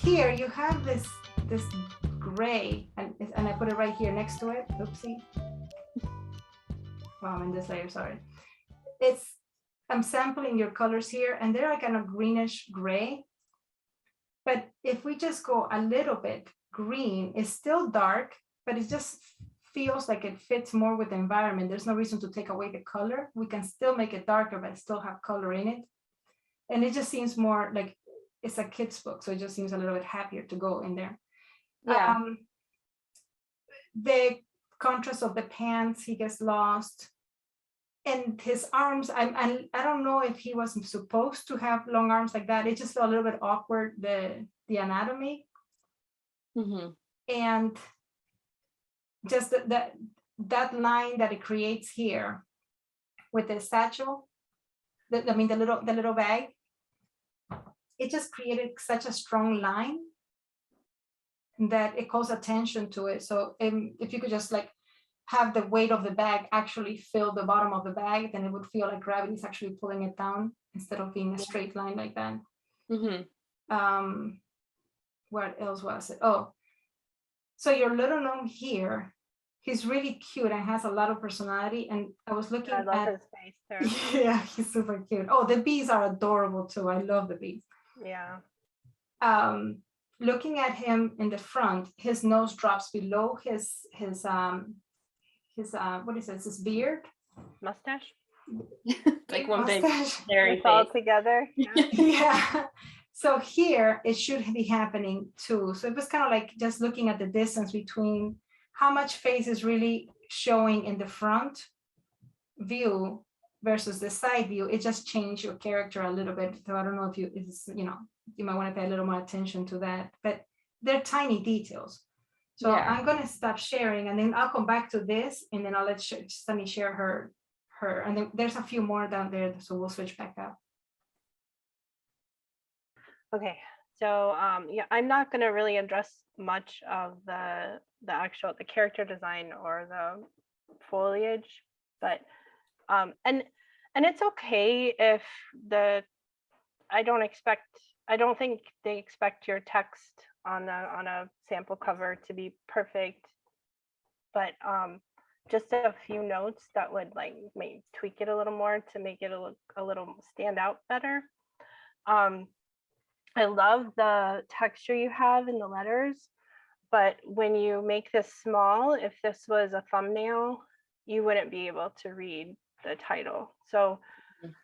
here you have this gray, and I put it right here next to it. Oopsie. Well, I'm in this layer, sorry. I'm sampling your colors here, and they're kind of greenish gray. But if we just go a little bit green, it's still dark, but it just feels like it fits more with the environment. There's no reason to take away the color. We can still make it darker, but still have color in it. And it just seems more like it's a kid's book. So it just seems a little bit happier to go in there. Yeah. The contrast of the pants, he gets lost. And his arms, I don't know if he was supposed to have long arms like that. It just felt a little bit awkward, the anatomy. Mm-hmm. And just that line that it creates here with the satchel, the little bag, it just created such a strong line that it calls attention to it. So if you could just like have the weight of the bag actually fill the bottom of the bag, then it would feel like gravity is actually pulling it down instead of being a straight line like that. Mm-hmm. What else was it? Oh, so your little gnome here, he's really cute and has a lot of personality. And I was looking I love his face there. Yeah, he's super cute. Oh, the bees are adorable too. I love the bees. Yeah. Looking at him in the front, his nose drops below his what is this? His beard, Mustache. Like one big mustache. hairy It's all face. together. Yeah. Yeah. So here it should be happening too. So it was kind of like just looking at the distance between how much face is really showing in the front view versus the side view. It just changed your character a little bit. So I don't know if you might want to pay a little more attention to that, but they're tiny details. So Yeah. I'm going to stop sharing, and then I'll come back to this, and then I'll let Sunny share her, and then there's a few more down there, so we'll switch back up. Okay, so yeah, I'm not going to really address much of the character design or the foliage, but and it's okay if I don't think they expect your text on a sample cover to be perfect, but just a few notes that would like maybe tweak it a little more to make it look a little stand out better. I love the texture you have in the letters, but when you make this small, if this was a thumbnail, you wouldn't be able to read the title. So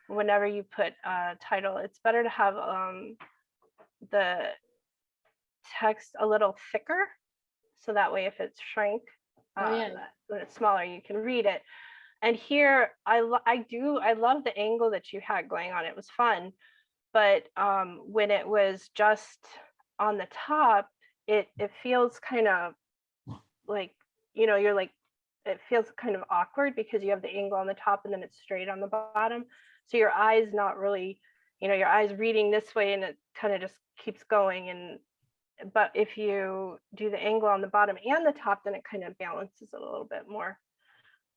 whenever you put a title, it's better to have the text a little thicker, so that way if it's shrank, when it's smaller, you can read it. And here I love the angle that you had going on. It was fun, but when it was just on the top, it feels kind of like, you're like, it feels kind of awkward because you have the angle on the top and then it's straight on the bottom. So your eyes not really, your eyes reading this way and it kind of just keeps going. But if you do the angle on the bottom and the top, then it kind of balances it a little bit more.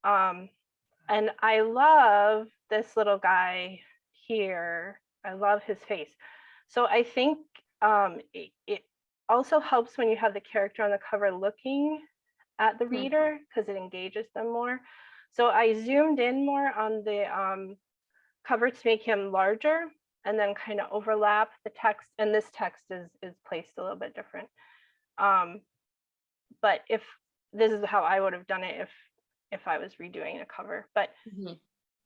And I love this little guy here. I love his face. So I think it also helps when you have the character on the cover looking at the reader, because it engages them more. So I zoomed in more on the cover to make him larger, and then kind of overlap the text. And this text is placed a little bit different. But if this is how I would have done it if I was redoing a cover, but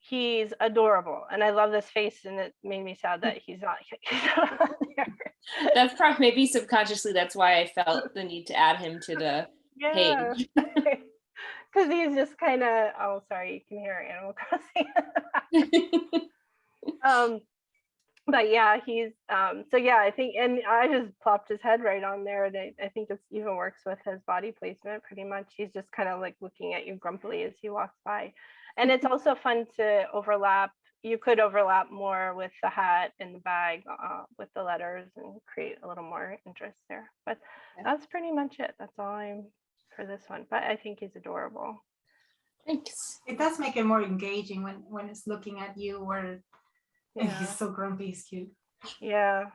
he's adorable, and I love this face, and it made me sad that he's not on there. That's probably, maybe subconsciously, that's why I felt the need to add him to the page. Because he's just kind of, oh, sorry, you can hear Animal Crossing. But yeah, he's so yeah, I think, and I just plopped his head right on there, and I think it even works with his body placement pretty much. He's just kind of like looking at you grumpily as he walks by. And it's also fun to overlap. You could overlap more with the hat and the bag with the letters and create a little more interest there. But that's pretty much it. That's all I'm for this one. But I think he's adorable. Thanks. It does make it more engaging when it's looking at you, or Yeah. he's so grumpy, he's cute. Yeah.